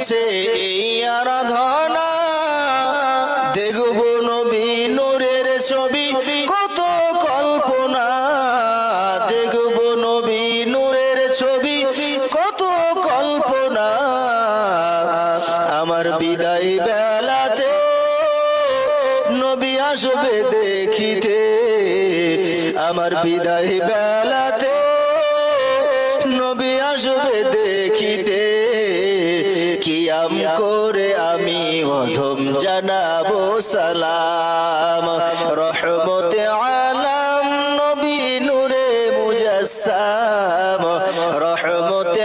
কাছে এই আরাধনা, দেখব নবী নূরের ছবি কত কল্পনা, দেখব নবী নূরের ছবি কত কল্পনা। আমার বিদায় বেলাতে নবী আসবে দেখিতে, আমার বিদায় বেলাতে নবী আসবে দেখিতে। কিয়াম করে আমি অধম জানাবো সালাম, রহমতে আলাম নবী নূরে মুজাসসাম, রহমতে